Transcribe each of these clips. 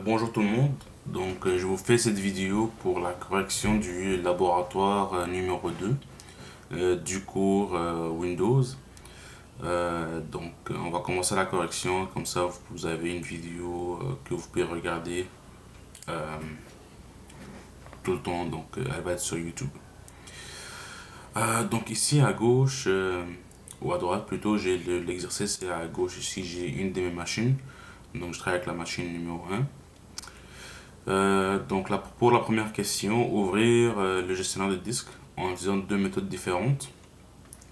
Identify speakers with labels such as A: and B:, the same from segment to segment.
A: Bonjour tout le monde, je vous fais cette vidéo pour la correction du laboratoire numéro 2 du cours Windows. On va commencer la correction, comme ça vous avez une vidéo que vous pouvez regarder euh, tout le temps, elle va être sur YouTube. Ici à gauche, ou à droite plutôt, j'ai l'exercice et à gauche ici j'ai une de mes machines. Donc je travaille avec la machine numéro 1. Pour la première question, ouvrir le gestionnaire de disque en utilisant deux méthodes différentes.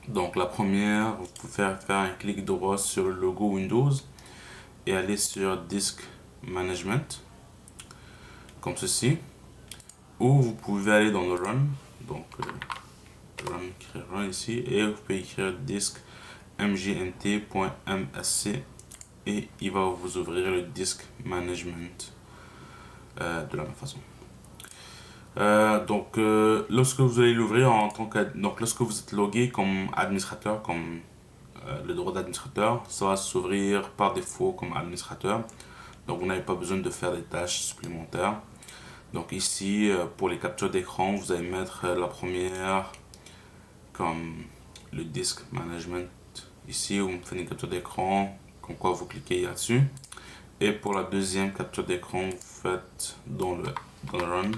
A: Donc la première, vous pouvez faire un clic droit sur le logo Windows et aller sur Disk Management, comme ceci. Ou vous pouvez aller dans le Run, Run ici, et vous pouvez écrire disk mgnt.msc et il va vous ouvrir le Disk Management de la même façon. Lorsque vous allez l'ouvrir lorsque vous êtes logué comme administrateur, comme le droit d'administrateur, ça va s'ouvrir par défaut comme administrateur. Donc vous n'avez pas besoin de faire des tâches supplémentaires. Donc ici, pour les captures d'écran, vous allez mettre la première comme le disk management. Ici, vous faites une capture d'écran, comme quoi vous cliquez là-dessus. Et pour la deuxième capture d'écran, vous faites dans le Run.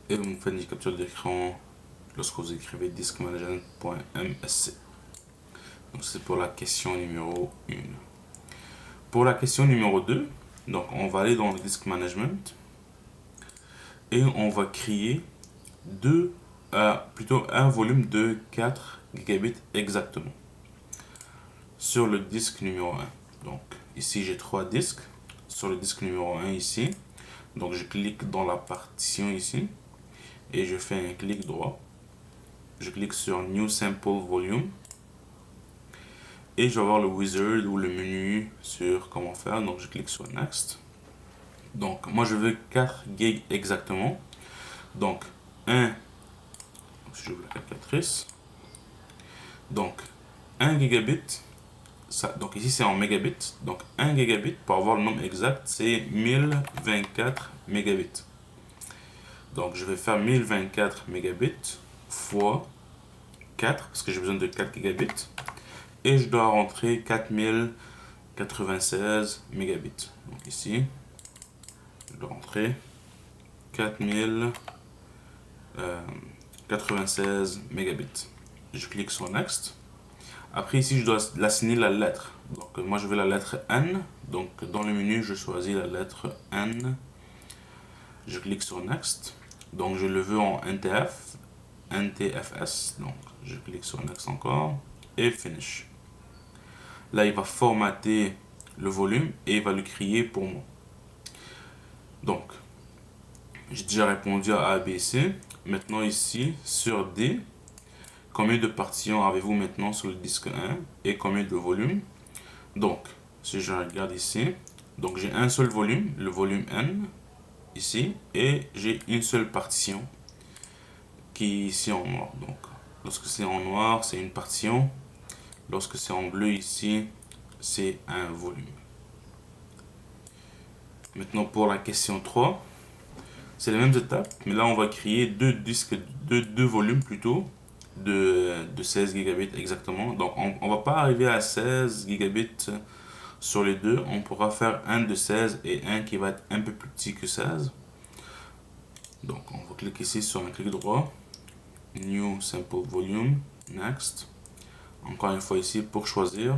A: Et vous faites une capture d'écran lorsque vous écrivez diskmanagement.msc. Donc c'est pour la question numéro 1. Pour la question numéro 2, on va aller dans le disk management et on va créer un volume de 4 gigabits exactement sur le disque numéro 1. Donc ici j'ai 3 disques sur le disque numéro 1 ici. Donc je clique dans la partition ici et je fais un clic droit. Je clique sur New Sample Volume et je vais voir le wizard ou le menu sur comment faire. Donc je clique sur Next. Donc moi je veux 4 gigs exactement. Donc si j'ouvre la calculatrice. Donc 1 gigabit. Donc ici c'est en mégabits. Donc 1 gigabit, pour avoir le nombre exact, c'est 1024 mégabits. Donc je vais faire 1024 mégabits fois 4, parce que j'ai besoin de 4 gigabits. Et je dois rentrer 4096 mégabits. Donc ici, je dois rentrer 4096 mégabits. Je clique sur Next. Après ici, je dois l'assigner la lettre. Donc moi je veux la lettre N. Donc dans le menu, je choisis la lettre N. Je clique sur Next. Donc je le veux en NTFS. Donc je clique sur Next encore et Finish. Là, il va formater le volume et il va le créer pour moi. Donc, j'ai déjà répondu à A, B, C. Maintenant ici, sur D, combien de partitions avez-vous maintenant sur le disque 1 et combien de volumes? Donc, si je regarde ici, donc j'ai un seul volume, le volume N, ici, et j'ai une seule partition qui est ici en noir. Donc, lorsque c'est en noir, c'est une partition. Lorsque c'est en bleu ici, c'est un volume. Maintenant pour la question 3, c'est les mêmes étapes, mais là on va créer deux volumes plutôt de 16 gigabits exactement. Donc on va pas arriver à 16 gigabits sur les deux, on pourra faire un de 16 et un qui va être un peu plus petit que 16. Donc on va cliquer ici sur un clic droit, New Sample Volume, Next. Encore une fois ici pour choisir,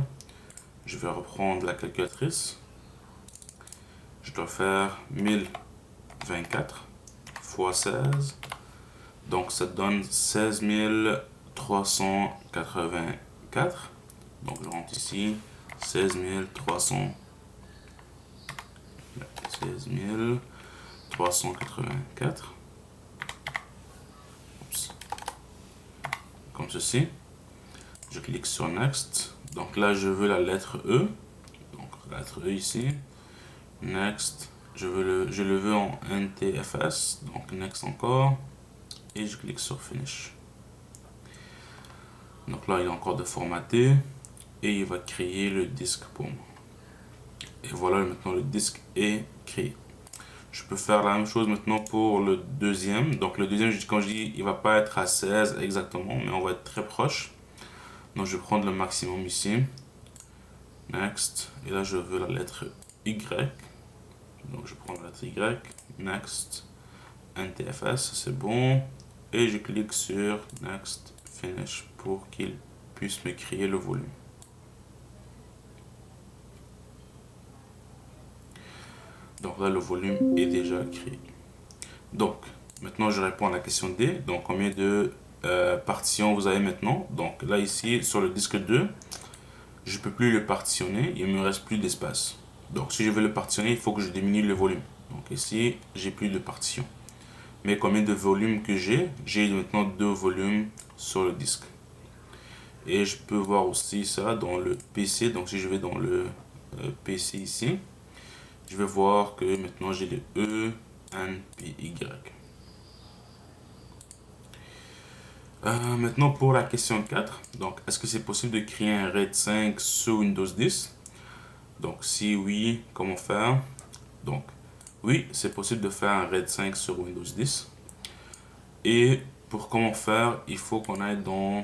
A: je vais reprendre la calculatrice. Je dois faire 1024 fois 16. Donc ça donne 16 384. Donc je rentre ici 16 384. Comme ceci. Je clique sur Next. Donc là je veux la lettre E. Donc la lettre E ici. Next. Je le veux en NTFS. Donc Next encore. Et je clique sur Finish. Donc là il y a encore de formater. et il va créer le disque pour moi. Et voilà, maintenant le disque est créé. Je peux faire la même chose maintenant pour le deuxième. Donc le deuxième, quand je dis, il va pas être à 16 exactement, mais on va être très proche. Donc je vais prendre le maximum ici. Next. Et là, je veux la lettre Y. Donc je prends la lettre Y. Next. NTFS, c'est bon. Et je clique sur Next Finish pour qu'il puisse me créer le volume. Donc là, le volume est déjà créé. Donc, maintenant, je réponds à la question D. Donc, combien de partitions vous avez maintenant? Donc là, ici, sur le disque 2, je ne peux plus le partitionner. Il ne me reste plus d'espace. Donc, si je veux le partitionner, il faut que je diminue le volume. Donc ici, j'ai plus de partition. Mais combien de volumes que j'ai? J'ai maintenant 2 volumes sur le disque. Et je peux voir aussi ça dans le PC. Donc si je vais dans le PC ici, je vais voir que maintenant j'ai le E, N, P, Y. Maintenant pour la question 4. Donc est-ce que c'est possible de créer un RAID 5 sur Windows 10? Donc si oui, comment faire? Donc oui, c'est possible de faire un RAID 5 sur Windows 10. Et pour comment faire, il faut qu'on aille dans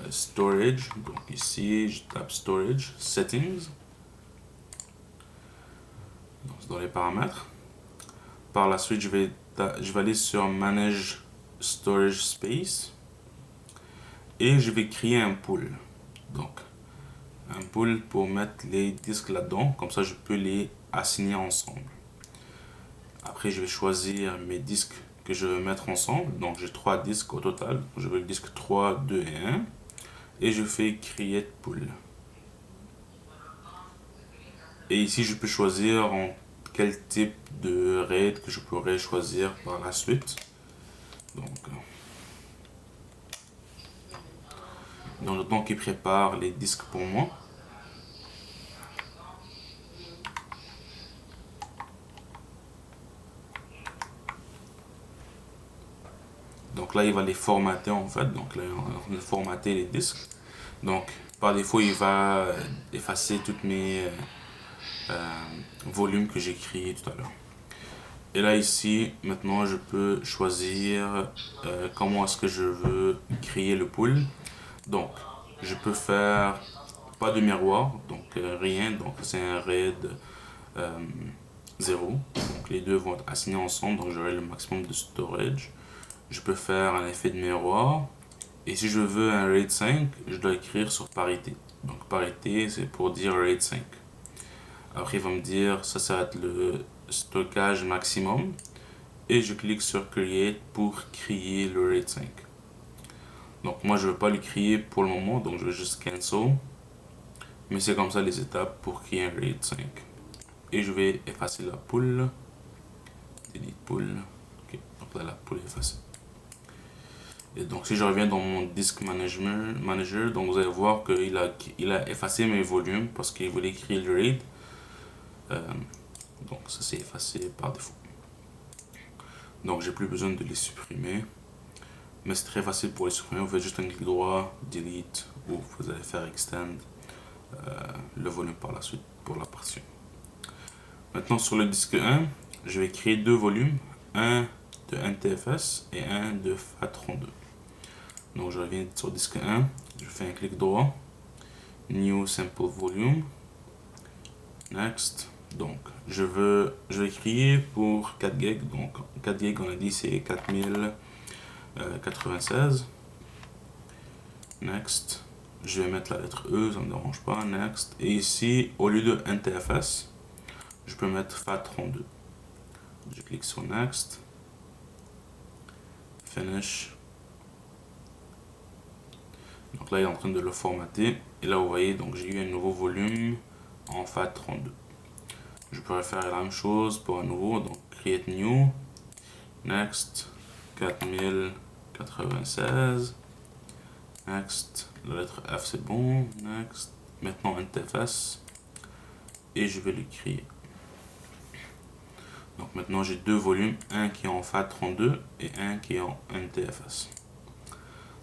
A: Storage. Donc ici, je tape Storage, Settings. Donc, dans les paramètres. Par la suite, je vais aller sur Manage Storage Space. Et je vais créer un pool. Donc, un pool pour mettre les disques là-dedans. Comme ça, je peux les assigner ensemble. Après, je vais choisir mes disques que je veux mettre ensemble. Donc, j'ai 3 disques au total. Je veux le disque 3, 2 et 1. Et je fais Create Pool. Et ici, je peux choisir en quel type de RAID que je pourrais choisir par la suite. Donc, dans le temps qu'il prépare les disques pour moi. Donc là, il va les formater en fait. Donc là, on va formater les disques. Donc, par défaut, il va effacer toutes mes volumes que j'ai créés tout à l'heure. Et là, ici, maintenant, je peux choisir comment est-ce que je veux créer le pool. Donc, je peux faire pas de miroir, donc rien. Donc, c'est un RAID 0. Donc, les deux vont être assignés ensemble. Donc, j'aurai le maximum de storage. Je peux faire un effet de miroir. Et si je veux un RAID 5, je dois écrire sur parité. Donc, parité, c'est pour dire RAID 5. Après, il va me dire, ça va être le stockage maximum. Et je clique sur Create pour créer le RAID 5. Donc, moi, je ne veux pas le créer pour le moment, donc je vais juste Cancel. Mais c'est comme ça les étapes pour créer un RAID 5. Et je vais effacer la pool. Delete pool. Ok, donc là, la pool est effacée. Et donc, si je reviens dans mon Disk Manager, donc vous allez voir qu'il a effacé mes volumes parce qu'il voulait créer le RAID. Donc, ça s'est effacé par défaut. Donc, j'ai plus besoin de les supprimer. Mais c'est très facile pour les supprimer. Vous faites juste un clic droit, Delete, ou vous allez faire Extend le volume par la suite pour la partition. Maintenant, sur le disque 1, je vais créer 2 volumes. Un de NTFS et un de FAT32. Donc, je reviens sur le disque 1. Je fais un clic droit. New Sample Volume. Next. Donc, je vais créer pour 4 GB. Donc, 4 GB, on a dit, c'est 4096. Next. Je vais mettre la lettre E, ça ne me dérange pas. Next. Et ici, au lieu de NTFS, je peux mettre FAT32. Je clique sur Next. Finish. Donc là, il est en train de le formater. Et là, vous voyez, donc j'ai eu un nouveau volume en FAT32. Je pourrais faire la même chose pour un nouveau. Donc, Create New. Next. 4096. Next. La lettre F, c'est bon. Next. Maintenant, NTFS. Et je vais le créer. Donc maintenant, j'ai 2 volumes. Un qui est en FAT32 et un qui est en NTFS.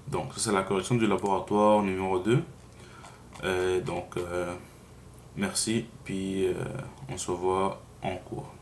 A: Donc, ça c'est la correction du laboratoire numéro 2. Donc, merci, puis on se voit en cours.